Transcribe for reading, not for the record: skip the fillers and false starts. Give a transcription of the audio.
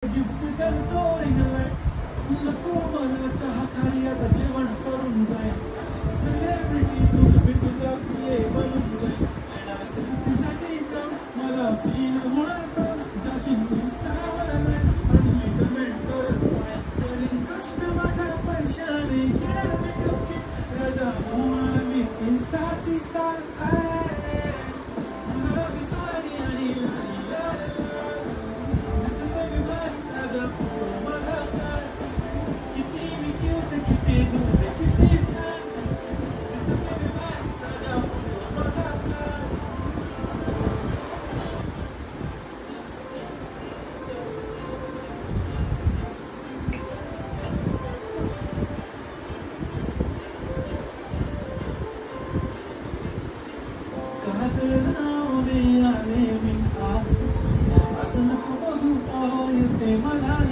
gift करतो रिंगलाय नको मला चहा खाली आता जेवण करून जाय सेलिब्रिटी तुझा प्रिय बनून जाय येणार सेल्फीसाठी तर मला फील होणार तर जाशील इंस्टावर आणि मी कमेंट करत नाही करीन कष्ट माझ्या पैशाने घेणार मेकअप किट राजा होणार मी इंस्टाची स्टार I